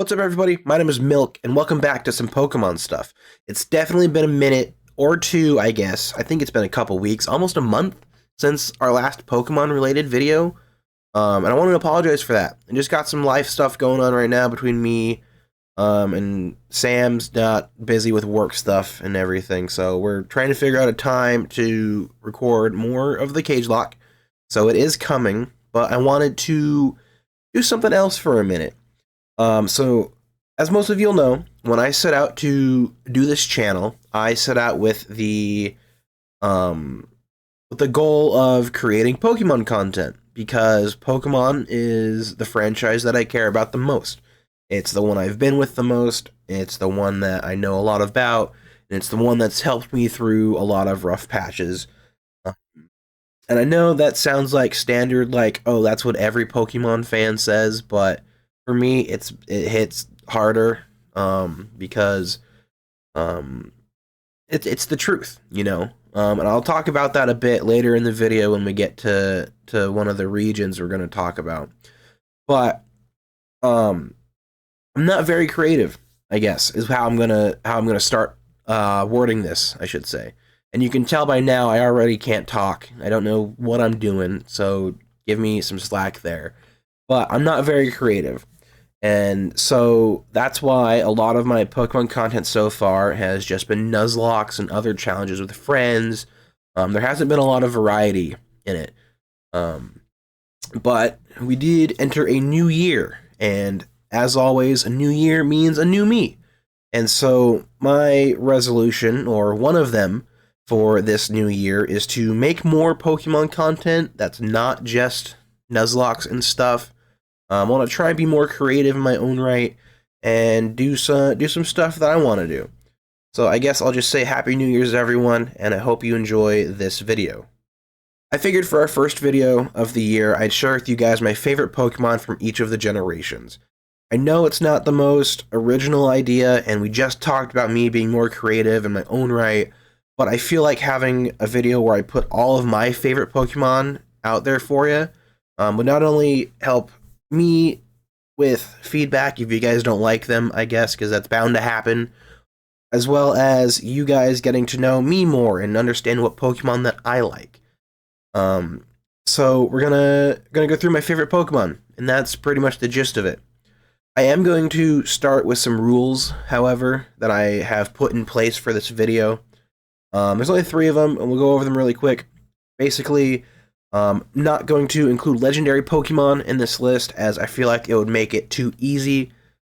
What's up, everybody? My name is Milk, and welcome back to some Pokemon stuff. It's definitely been a minute or two, I guess. I think it's been a couple weeks, almost a month since our last Pokemon-related video. And I want to apologize for that. I just got some life stuff going on right now between me and Sam's not busy with work stuff and everything. So we're trying to figure out a time to record more of the Cage Lock. So it is coming, but I wanted to do something else for a minute. So, as most of you'll know, when I set out to do this channel, I set out with the goal of creating Pokemon content, because Pokemon is the franchise that I care about the most. It's the one I've been with the most, it's the one that I know a lot about, and it's the one that's helped me through a lot of rough patches. And I know that sounds like standard, like, oh, that's what every Pokemon fan says, but for me, it hits harder because it's the truth, you know. And I'll talk about that a bit later in the video when we get to one of the regions we're going to talk about. But I'm not very creative, I guess, is how I'm gonna start wording this, I should say. And you can tell by now I already can't talk. I don't know what I'm doing, so give me some slack there. But I'm not very creative. And so that's why a lot of my Pokemon content so far has just been Nuzlockes and other challenges with friends. There hasn't been a lot of variety in it. But we did enter a new year, and as always, a new year means a new me. And so my resolution, or one of them, for this new year is to make more Pokemon content that's not just Nuzlockes and stuff. I want to try and be more creative in my own right and do some stuff that I want to do. So I guess I'll just say Happy New Year's, everyone, and I hope you enjoy this video. I figured for our first video of the year, I'd share with you guys my favorite Pokemon from each of the generations. I know it's not the most original idea, and we just talked about me being more creative in my own right, but I feel like having a video where I put all of my favorite Pokemon out there for you would not only help me with feedback if you guys don't like them, I guess, because that's bound to happen, as well as you guys getting to know me more and understand what Pokemon that I like. So we're gonna go through my favorite Pokemon, and that's pretty much the gist of it. I am going to start with some rules, however, that I have put in place for this video. There's only 3 of them, and we'll go over them really quick. Basically, not going to include legendary Pokemon in this list, as I feel like it would make it too easy,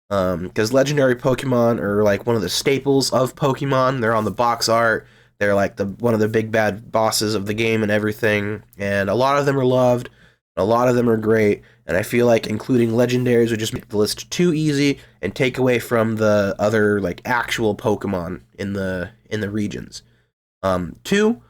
because legendary Pokemon are like one of the staples of Pokemon. They're on the box art, they're like one of the big bad bosses of the game and everything, and a lot of them are loved, a lot of them are great, and I feel like including legendaries would just make the list too easy and take away from the other like actual Pokemon in the regions. 2,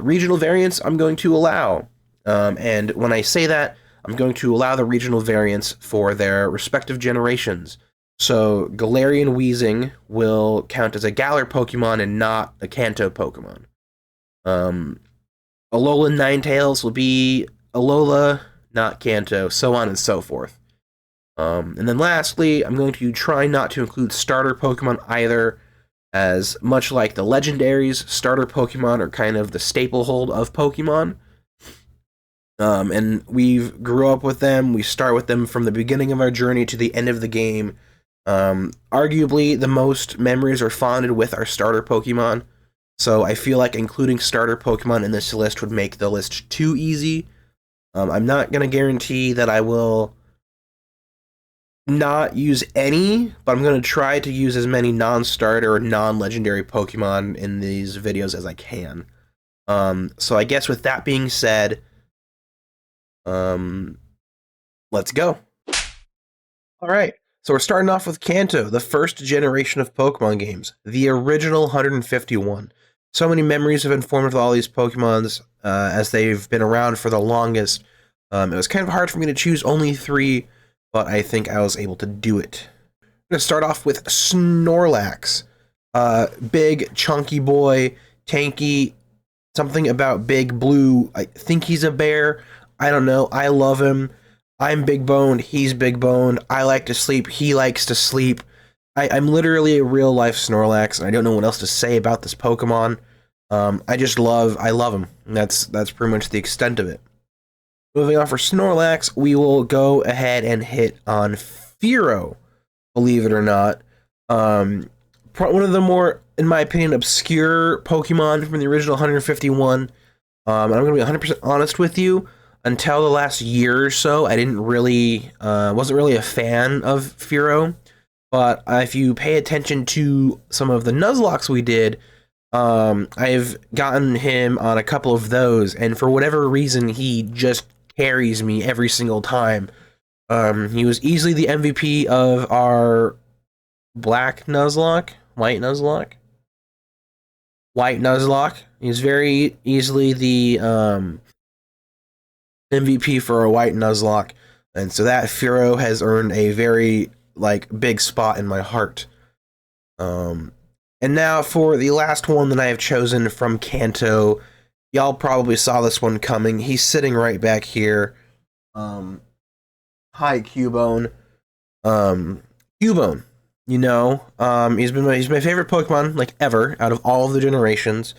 regional variants I'm going to allow. And when I say that, I'm going to allow the regional variants for their respective generations. So Galarian Weezing will count as a Galar Pokemon and not a Kanto Pokemon. Alolan Ninetales will be Alola, not Kanto, so on and so forth. And then lastly, I'm going to try not to include starter Pokemon either, as much like the legendaries, starter Pokemon are kind of the staple hold of Pokemon. And we grew up with them, we start with them from the beginning of our journey to the end of the game. Arguably, the most memories are fonded with our starter Pokemon, so I feel like including starter Pokemon in this list would make the list too easy. I'm not going to guarantee that I will not use any, but I'm going to try to use as many non-starter or non-legendary Pokemon in these videos as I can. So I guess with that being said, let's go. Alright, so we're starting off with Kanto, the first generation of Pokemon games, the original 151. So many memories have been formed with all these Pokemons, as they've been around for the longest. It was kind of hard for me to choose only 3, but I think I was able to do it. I'm going to start off with Snorlax. Big, chunky boy, tanky, something about big blue. I think he's a bear. I don't know. I love him. I'm big boned, he's big boned, I like to sleep, he likes to sleep. I'm literally a real life Snorlax, and I don't know what else to say about this Pokemon. I love him. And that's pretty much the extent of it. Moving on for Snorlax, we will go ahead and hit on Fearow, believe it or not. One of the more, in my opinion, obscure Pokemon from the original 151. I'm going to be 100% honest with you. Until the last year or so, I didn't really, wasn't really a fan of Fearow. But if you pay attention to some of the Nuzlockes we did, I've gotten him on a couple of those, and for whatever reason, he just carries me every single time. He was easily the MVP of our Black Nuzlocke, White Nuzlocke. He was very easily the MVP for a White Nuzlocke, and so that Fearow has earned a very big spot in my heart. And now for the last one that I have chosen from Kanto. Y'all probably saw this one coming. He's sitting right back here. Hi, Cubone. Cubone. He's my favorite Pokemon, ever, out of all of the generations.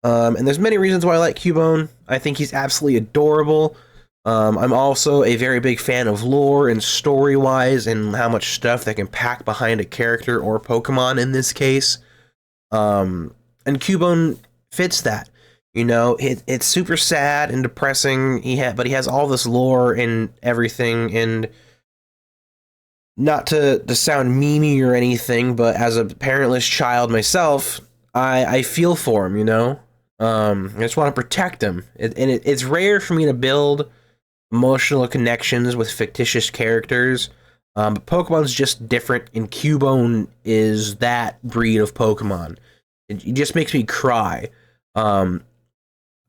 And there's many reasons why I like Cubone. I think he's absolutely adorable. I'm also a very big fan of lore and story-wise and how much stuff they can pack behind a character or Pokemon in this case. And Cubone fits that. It's super sad and depressing, but he has all this lore and everything, and not to sound memey or anything, but as a parentless child myself, I feel for him, I just want to protect him. It's rare for me to build emotional connections with fictitious characters, but Pokemon's just different, and Cubone is that breed of Pokemon. It just makes me cry.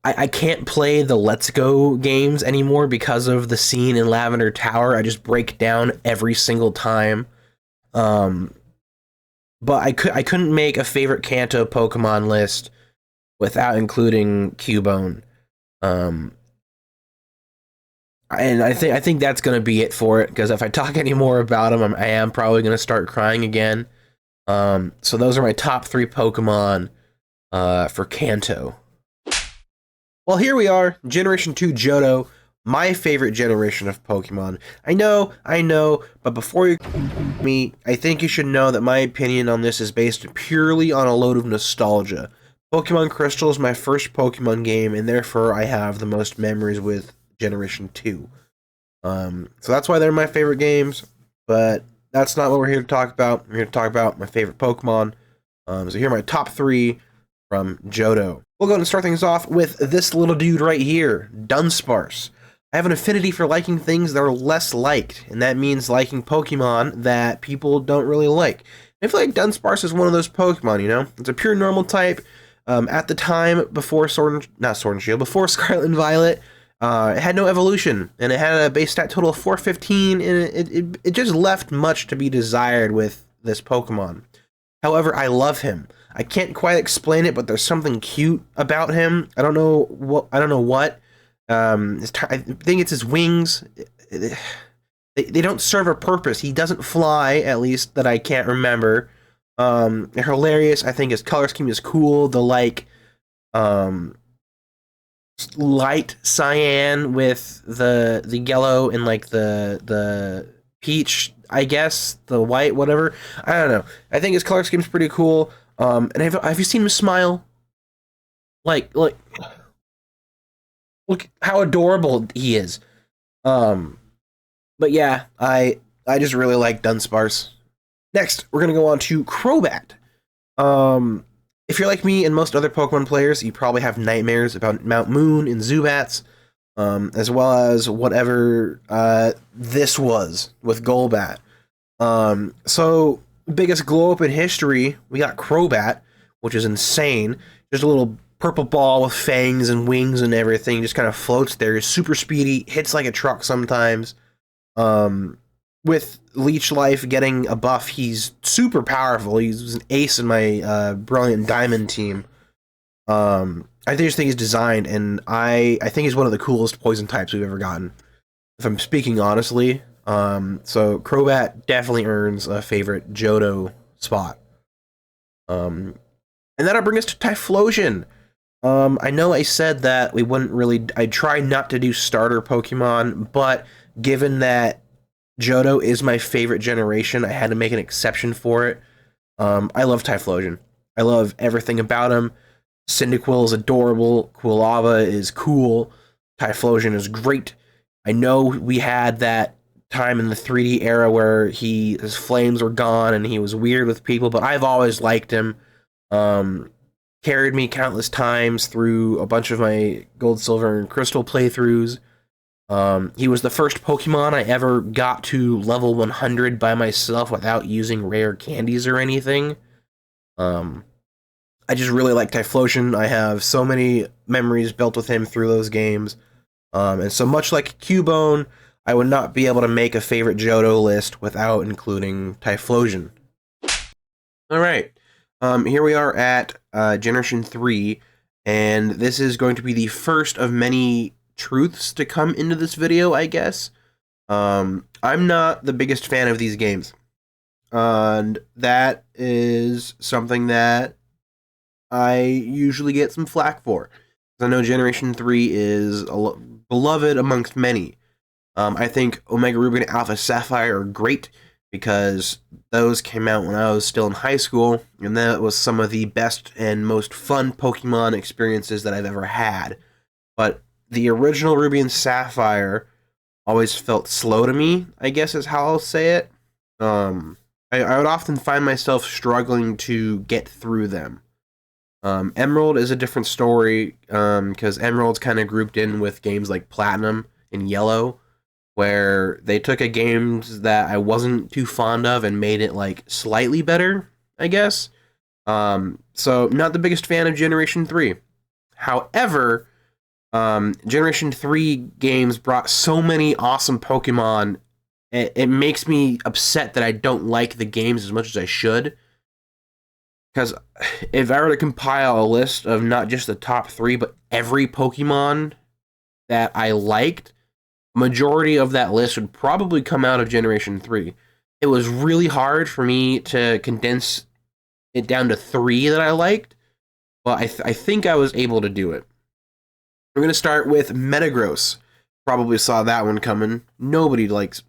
I can't play the Let's Go games anymore because of the scene in Lavender Tower. I just break down every single time. But I couldn't make a favorite Kanto Pokemon list without including Cubone. And I think that's gonna be it for it, because if I talk any more about him, I am probably gonna start crying again. So those are my top 3 Pokemon for Kanto. Well, here we are, Generation 2 Johto, my favorite generation of Pokemon. I know, but before you me, I think you should know that my opinion on this is based purely on a load of nostalgia. Pokemon Crystal is my first Pokemon game, and therefore I have the most memories with Generation 2. So that's why they're my favorite games, but that's not what we're here to talk about. We're here to talk about my favorite Pokemon. So here are my top 3 from Johto. We'll go ahead and start things off with this little dude right here, Dunsparce. I have an affinity for liking things that are less liked, and that means liking Pokemon that people don't really like. I feel like Dunsparce is one of those Pokemon, It's a pure normal type. At the time, before before Scarlet and Violet, it had no evolution, and it had a base stat total of 415, and it just left much to be desired with this Pokemon. However, I love him. I can't quite explain it, but there's something cute about him. I don't know what. I think it's his wings. They don't serve a purpose. He doesn't fly, at least that I can't remember. They're hilarious. I think his color scheme is cool. The light cyan with the yellow and the peach, I guess, the white, whatever. I don't know. I think his color scheme's pretty cool. And have you seen him smile? Look how adorable he is. But yeah, I just really like Dunsparce. Next, we're gonna go on to Crobat. If you're like me and most other Pokemon players, you probably have nightmares about Mount Moon and Zubats, as well as whatever this was with Golbat. So biggest glow up in history, we got Crobat, which is insane. Just a little purple ball with fangs and wings and everything, just kind of floats there. He's super speedy, hits like a truck sometimes. With Leech Life getting a buff, he's super powerful. He's an ace in my Brilliant Diamond team. I just think he's designed, and I think he's one of the coolest poison types we've ever gotten. if I'm speaking honestly. So Crobat definitely earns a favorite Johto spot. And that'll bring us to Typhlosion. I know I said that we wouldn't really. I try not to do starter Pokemon, but given that Johto is my favorite generation, I had to make an exception for it. I love Typhlosion. I love everything about him. Cyndaquil is adorable. Quilava is cool. Typhlosion is great. I know we had that time in the 3D era where his flames were gone and he was weird with people, but I've always liked him. Carried me countless times through a bunch of my Gold, Silver, and Crystal playthroughs. He was the first Pokemon I ever got to level 100 by myself without using rare candies or anything. I just really like Typhlosion. I have so many memories built with him through those games. And so much like Cubone, I would not be able to make a favorite Johto list without including Typhlosion. Alright, here we are at Generation 3, and this is going to be the first of many truths to come into this video, I guess. I'm not the biggest fan of these games, and that is something that I usually get some flack for. I know Generation 3 is beloved amongst many. I think Omega Ruby and Alpha Sapphire are great because those came out when I was still in high school, and that was some of the best and most fun Pokemon experiences that I've ever had. But the original Ruby and Sapphire always felt slow to me, I guess is how I'll say it. I would often find myself struggling to get through them. Emerald is a different story, because Emerald's kind of grouped in with games like Platinum and Yellow, where they took a game that I wasn't too fond of and made it like slightly better, I guess. So not the biggest fan of Generation 3. However, Generation 3 games brought so many awesome Pokemon, it makes me upset that I don't like the games as much as I should. Because if I were to compile a list of not just the top 3, but every Pokemon that I liked, majority of that list would probably come out of Generation 3. It was really hard for me to condense it down to 3 that I liked, but I think I was able to do it. We're going to start with Metagross. Probably saw that one coming. Nobody dislikes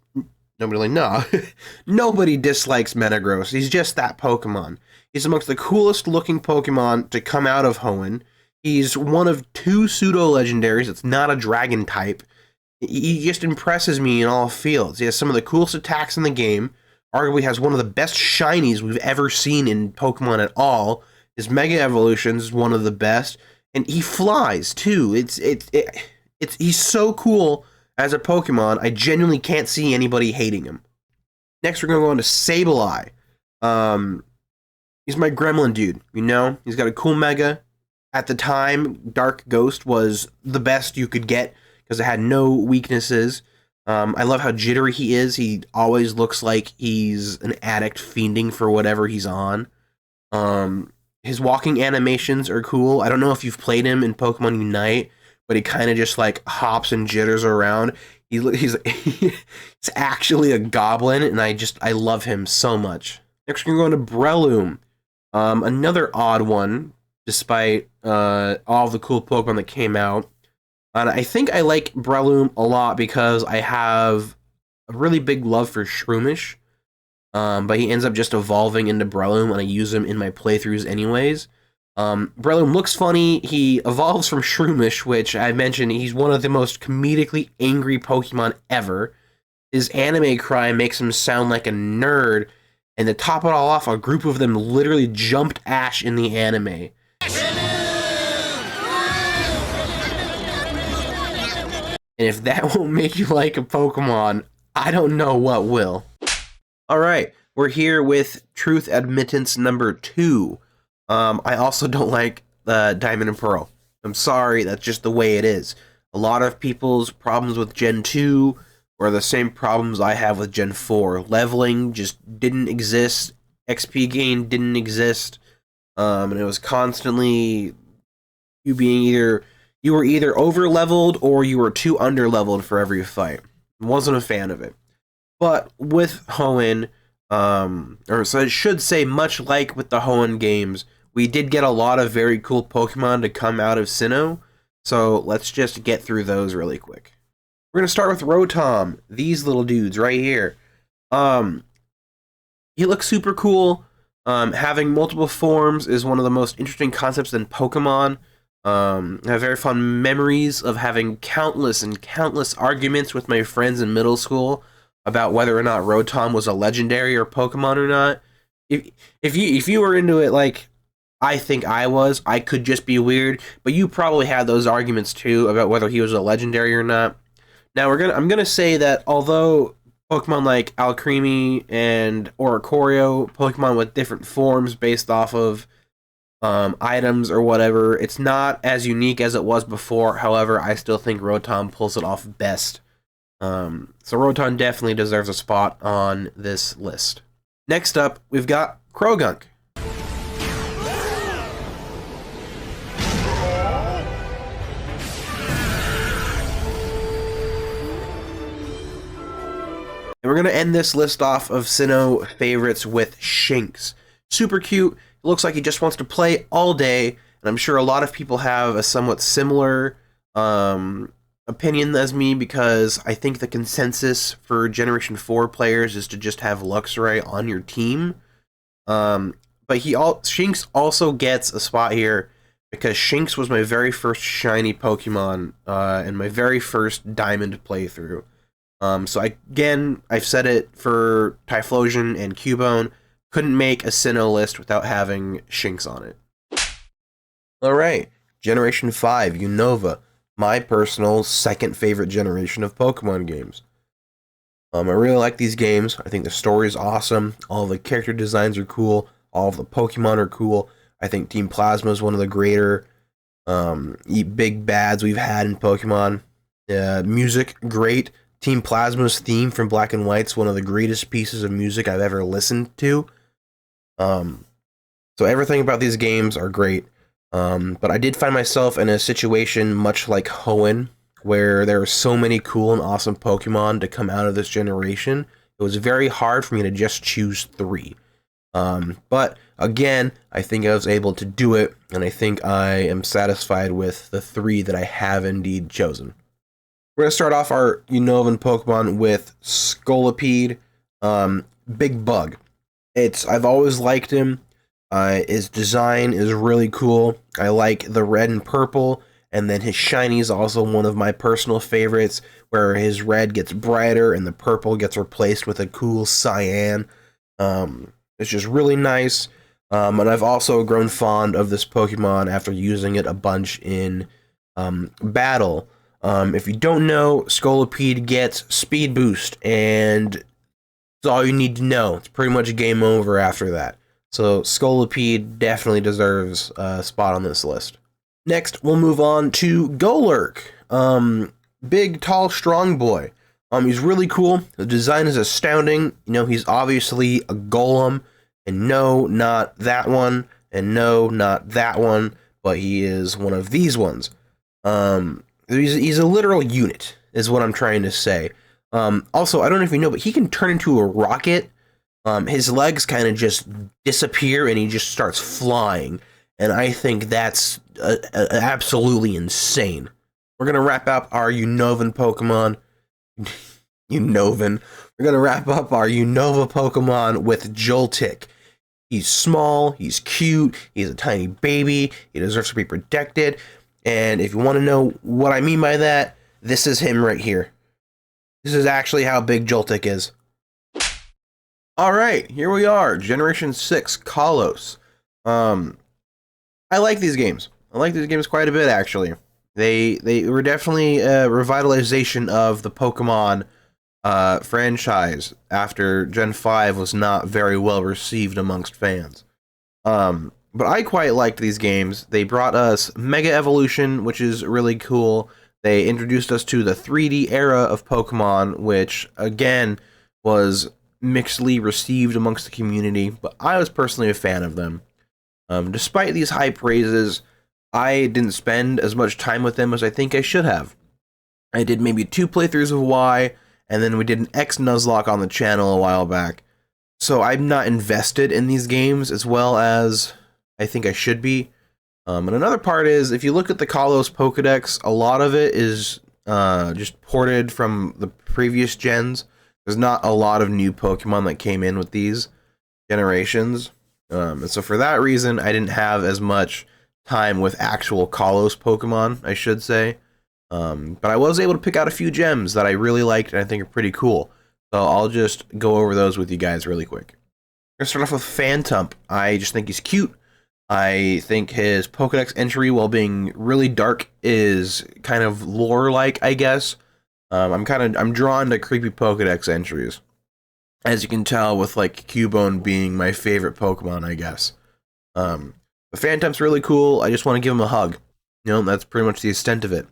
Metagross. He's just that Pokemon. He's amongst the coolest looking Pokemon to come out of Hoenn. He's one of 2 pseudo-legendaries. It's not a dragon type. He just impresses me in all fields. He has some of the coolest attacks in the game. Arguably has one of the best shinies we've ever seen in Pokemon at all. His Mega Evolution is one of the best. And he flies, too. He's so cool as a Pokemon. I genuinely can't see anybody hating him. Next, we're going to go on to Sableye. He's my gremlin dude, you know? He's got a cool Mega. At the time, Dark Ghost was the best you could get because it had no weaknesses. I love how jittery he is. He always looks like he's an addict fiending for whatever he's on. His walking animations are cool. I don't know if you've played him in Pokemon Unite, but he kind of just like hops and jitters around. He's actually a goblin, and I love him so much. Next, we're going to Breloom. Another odd one, despite all the cool Pokemon that came out. And I think I like Breloom a lot because I have a really big love for Shroomish. But he ends up just evolving into Breloom, and I use him in my playthroughs anyways. Breloom looks funny. He evolves from Shroomish, which I mentioned, he's one of the most comedically angry Pokemon ever. His anime cry makes him sound like a nerd, and to top it all off, a group of them literally jumped Ash in the anime. And if that won't make you like a Pokemon, I don't know what will. Alright, we're here with Truth Admittance number 2. I also don't like Diamond and Pearl. I'm sorry, that's just the way it is. A lot of people's problems with Gen 2 are the same problems I have with Gen 4. Leveling just didn't exist. XP gain didn't exist. And it was constantly you were either over leveled or you were too under leveled for every fight. Wasn't a fan of it. But with Hoenn, or so I should say, much like with the Hoenn games, we did get a lot of very cool Pokemon to come out of Sinnoh. So let's just get through those really quick. We're gonna start with Rotom. These little dudes right here. He looks super cool. Having multiple forms is one of the most interesting concepts in Pokemon. I have very fond memories of having countless and countless arguments with my friends in middle school about whether or not Rotom was a legendary or Pokemon or not. If you were into it like I think I was, I could just be weird, but you probably had those arguments too about whether he was a legendary or not. Now I'm gonna say that although Pokemon like Alcremie and Oricorio, Pokemon with different forms based off of items or whatever, it's not as unique as it was before. However, I still think Rotom pulls it off best. So Rotom definitely deserves a spot on this list. Next up, we've got Croagunk. And we're going to end this list off of Sinnoh favorites with Shinx. Super cute. It looks like he just wants to play all day. And I'm sure a lot of people have a somewhat similar opinion as me, because I think the consensus for Generation 4 players is to just have Luxray on your team. But Shinx also gets a spot here because Shinx was my very first shiny Pokemon and my very first Diamond playthrough. So I've said it for Typhlosion and Cubone, couldn't make a Sinnoh list without having Shinx on it. Alright, Generation 5, Unova, my personal second favorite generation of Pokemon games. I really like these games. I think the story is awesome, all the character designs are cool, all of the Pokemon are cool. I think Team Plasma is one of the greater big bads we've had in Pokemon. Music, great. Team Plasma's theme from Black and White's one of the greatest pieces of music I've ever listened to. So everything about these games are great. But I did find myself in a situation much like Hoenn, where there are so many cool and awesome Pokemon to come out of this generation. It was very hard for me to just choose 3. But again, I think I was able to do it, and I think I am satisfied with the 3 that I have indeed chosen. We're going to start off our Unovan Pokemon with Scolipede, Big Bug. I've always liked him. His design is really cool. I like the red and purple, and then his shiny is also one of my personal favorites, where his red gets brighter and the purple gets replaced with a cool cyan. It's just really nice. And I've also grown fond of this Pokemon after using it a bunch in battle. If you don't know, Scolipede gets Speed Boost, and that's all you need to know. It's pretty much game over after that. So Scolipede definitely deserves a spot on this list. Next, we'll move on to Golurk. Big, tall, strong boy. He's really cool. The design is astounding. You know, he's obviously a golem, and no, not that one, and no, not that one, but he is one of these ones. He's a literal unit, is what I'm trying to say. Also, I don't know if you know, but he can turn into a rocket. His legs kind of just disappear, and he just starts flying. And I think that's absolutely insane. We're going to wrap up our Unovan Pokemon. Unovan. We're going to wrap up our Unova Pokemon with Joltik. He's small, he's cute, he's a tiny baby, he deserves to be protected. And if you want to know what I mean by that, this is him right here. This is actually how big Joltik is. Alright, here we are. Generation 6, Kalos. I like these games. I like these games quite a bit, actually. They were definitely a revitalization of the Pokemon franchise after Gen 5 was not very well received amongst fans. But I quite liked these games. They brought us Mega Evolution, which is really cool. They introduced us to the 3D era of Pokemon, which, again, was mixedly received amongst the community, but I was personally a fan of them. Despite these high praises, I didn't spend as much time with them as I think I should have. I did maybe 2 playthroughs of Y, and then we did an X Nuzlocke on the channel a while back. So I'm not invested in these games as well as I think I should be. And another part is, if you look at the Kalos Pokedex, a lot of it is just ported from the previous gens. There's not a lot of new Pokemon that came in with these generations. And so for that reason, I didn't have as much time with actual Kalos Pokemon, I should say. But I was able to pick out a few gems that I really liked and I think are pretty cool. So I'll just go over those with you guys really quick. We're going to start off with Phantump. I just think he's cute. I think his Pokedex entry, while being really dark, is kind of lore-like, I guess. I'm drawn to creepy Pokedex entries, as you can tell with like Cubone being my favorite Pokemon, I guess. But Phantump's really cool. I just want to give him a hug. You know, that's pretty much the extent of it.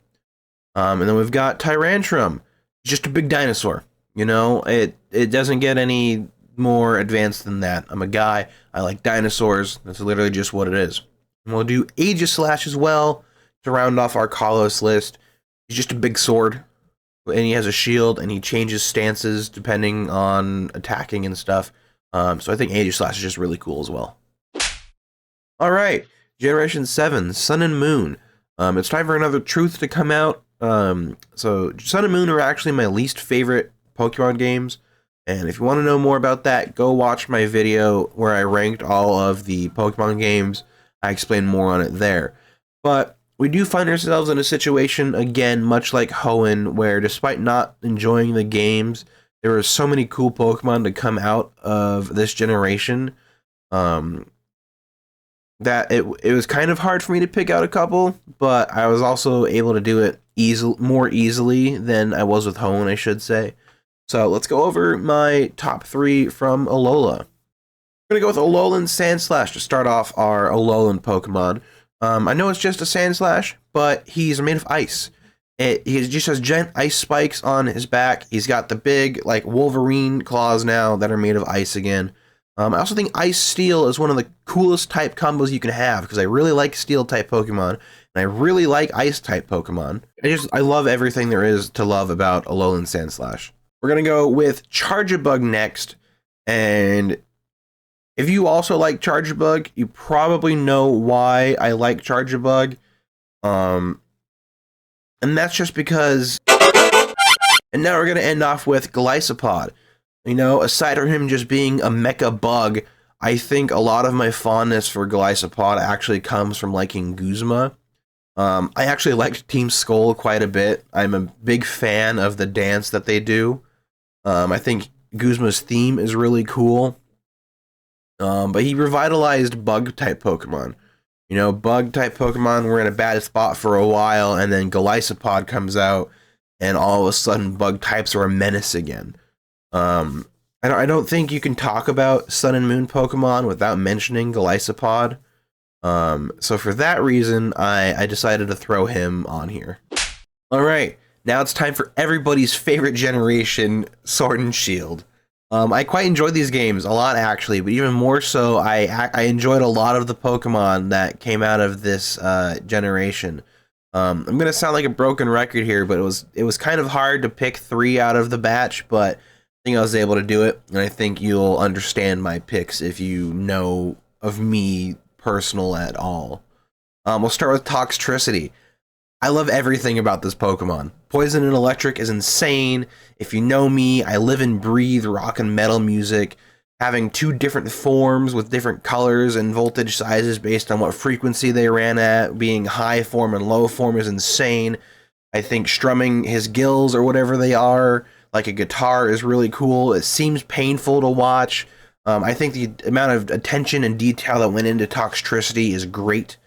And then we've got Tyrantrum, just a big dinosaur. You know, it doesn't get any more advanced than that. I'm a guy. I like dinosaurs. That's literally just what it is. And we'll do Aegislash as well to round off our Kalos list. He's just a big sword, and he has a shield, and he changes stances depending on attacking and stuff. So I think Aegislash is just really cool as well. All right, Generation 7, Sun and Moon. It's time for another Truth to come out. So Sun and Moon are actually my least favorite Pokemon games. And if you want to know more about that, go watch my video where I ranked all of the Pokemon games. I explain more on it there. But we do find ourselves in a situation, again, much like Hoenn, where despite not enjoying the games, there were so many cool Pokemon to come out of this generation that it was kind of hard for me to pick out a couple, but I was also able to do it more easily than I was with Hoenn, I should say. So let's go over my top 3 from Alola. I'm going to go with Alolan Sandslash to start off our Alolan Pokemon. I know it's just a Sandslash, but he's made of ice. He just has giant ice spikes on his back. He's got the big, like, Wolverine claws now that are made of ice again. I also think Ice Steel is one of the coolest type combos you can have, because I really like Steel type Pokemon, and I really like Ice type Pokemon. I love everything there is to love about Alolan Sandslash. We're going to go with Charjabug next, and if you also like Charjabug, you probably know why I like Charjabug, and that's just because... And now we're going to end off with Golisopod. You know, aside from him just being a mecha bug, I think a lot of my fondness for Golisopod actually comes from liking Guzma. I actually liked Team Skull quite a bit. I'm a big fan of the dance that they do. I think Guzma's theme is really cool. But he revitalized bug-type Pokemon. You know, bug-type Pokemon were in a bad spot for a while, and then Golisopod comes out, and all of a sudden bug types are a menace again. I don't think you can talk about Sun and Moon Pokemon without mentioning Golisopod. So for that reason, I decided to throw him on here. Alright, now it's time for everybody's favorite generation, Sword and Shield. I quite enjoyed these games a lot, actually, but even more so, I enjoyed a lot of the Pokemon that came out of this generation. I'm gonna sound like a broken record here, but it was kind of hard to pick 3 out of the batch, but I think I was able to do it, and I think you'll understand my picks if you know of me personal at all. We'll start with Toxtricity. I love everything about this Pokemon. Poison and Electric is insane. If you know me, I live and breathe rock and metal music. Having 2 different forms with different colors and voltage sizes based on what frequency they ran at, being high form and low form, is insane. I think strumming his gills or whatever they are like a guitar is really cool. It seems painful to watch. I think the amount of attention and detail that went into Toxtricity is great.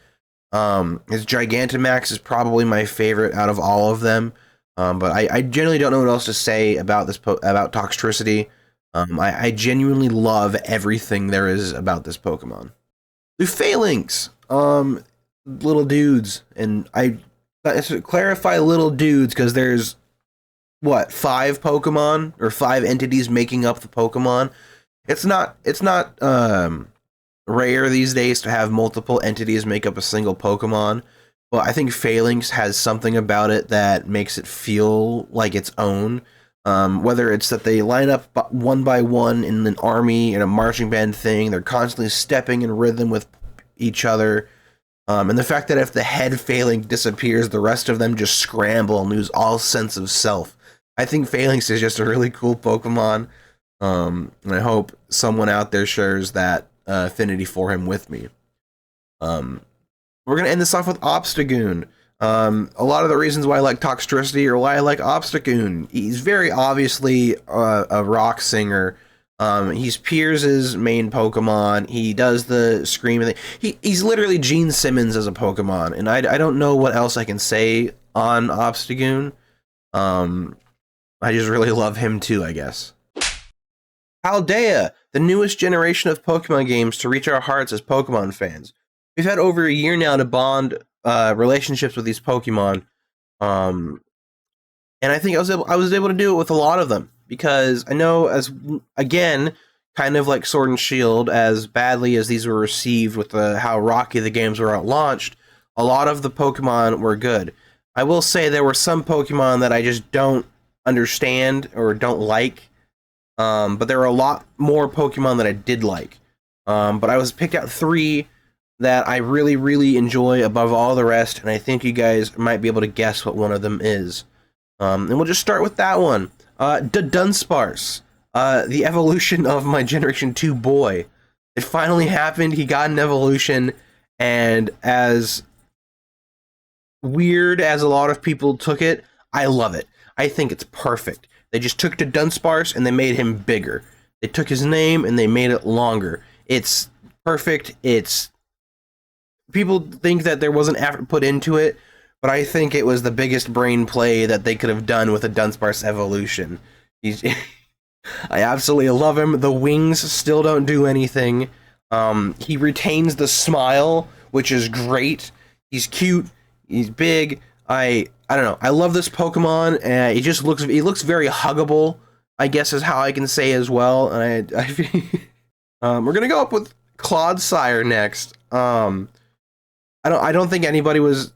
His Gigantamax is probably my favorite out of all of them. But I generally don't know what else to say about about Toxtricity. I genuinely love everything there is about this Pokemon. The Phalanx, little dudes, and I clarify little dudes because there's what, 5 Pokemon or 5 entities making up the Pokemon. It's not rare these days to have multiple entities make up a single Pokemon, but I think Phalanx has something about it that makes it feel like its own. Whether it's that they line up one by one in an army in a marching band thing, they're constantly stepping in rhythm with each other. And the fact that if the head Phalanx disappears, the rest of them just scramble and lose all sense of self. I think Phalanx is just a really cool Pokemon. And I hope someone out there shares that affinity for him with me. We're going to end this off with Obstagoon. A lot of the reasons why I like Toxtricity or why I like Obstagoon. He's very obviously a rock singer. He's Piers' main Pokemon. He does the scream thing. He's literally Gene Simmons as a Pokemon, and I don't know what else I can say on Obstagoon. I just really love him too, I guess. Paldea, the newest generation of Pokemon games to reach our hearts as Pokemon fans. We've had over a year now to bond relationships with these Pokemon, and I think I was able to do it with a lot of them, because I know, as again, kind of like Sword and Shield, as badly as these were received with how rocky the games were at launched, a lot of the Pokemon were good. I will say there were some Pokemon that I just don't understand or don't like, but there were a lot more Pokemon that I did like. But I was picked out 3 that I really, really enjoy above all the rest, and I think you guys might be able to guess what one of them is. And we'll just start with that one. Dunsparce, the evolution of my Generation 2 boy. It finally happened. He got an evolution, and as weird as a lot of people took it, I love it. I think it's perfect. They just took to Dunsparce and they made him bigger. They took his name and they made it longer. It's perfect. People think that there wasn't effort put into it, but I think it was the biggest brain play that they could have done with a Dunsparce evolution. I absolutely love him. The wings still don't do anything. He retains the smile, which is great. He's cute. He's big. I don't know. I love this Pokemon. He looks very huggable, I guess is how I can say as well. And we're gonna go up with Clodsire next. I don't think anybody was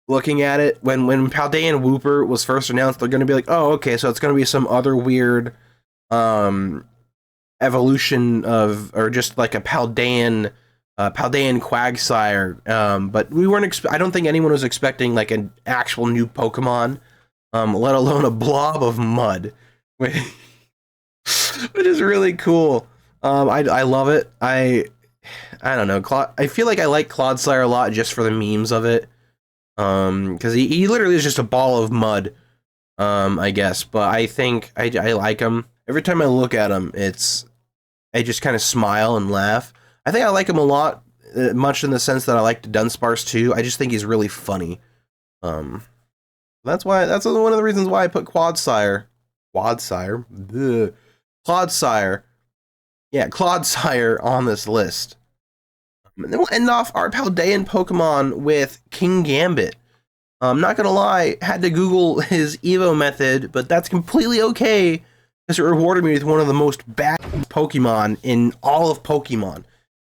looking at it when Paldean Wooper was first announced. They're gonna be like, oh, okay, so it's gonna be some other weird evolution of, or just like a Paldean Quagsire. But we weren't. I don't think anyone was expecting like an actual new Pokemon, let alone a blob of mud, which is really cool. I love it. I don't know. I feel like I like Clodsire a lot just for the memes of it. Because he literally is just a ball of mud, I guess. But I think I like him. Every time I look at him, I just kind of smile and laugh. I think I like him a lot, much in the sense that I like Dunsparce too. I just think he's really funny. That's one of the reasons why I put Clodsire. Yeah, Clodsire on this list. And then we'll end off our Paldean Pokemon with King Gambit. I'm not gonna lie, had to Google his Evo method, but that's completely okay, because it rewarded me with one of the most bad Pokemon in all of Pokemon.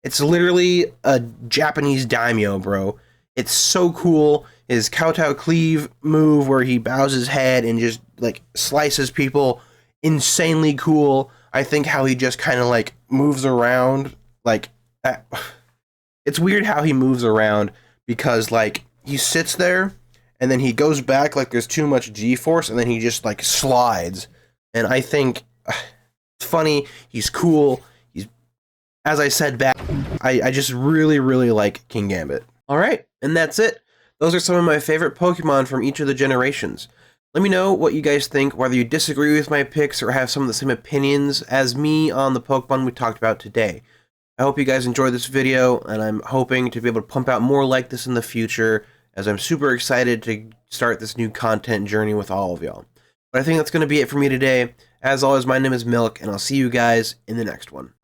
It's literally a Japanese daimyo, bro. It's so cool. His Kowtow Cleave move, where he bows his head and just like slices people, insanely cool. I think how he just kind of like moves around, like it's weird how he moves around, because like he sits there and then he goes back like there's too much G-force, and then he just like slides. And I think it's funny. He's cool. He's, as I said back, I just really, really like King Gambit. All right, and that's it. Those are some of my favorite Pokemon from each of the generations. Let me know what you guys think, whether you disagree with my picks or have some of the same opinions as me on the Pokemon we talked about today. I hope you guys enjoyed this video, and I'm hoping to be able to pump out more like this in the future, as I'm super excited to start this new content journey with all of y'all. But I think that's going to be it for me today. As always, my name is Milk, and I'll see you guys in the next one.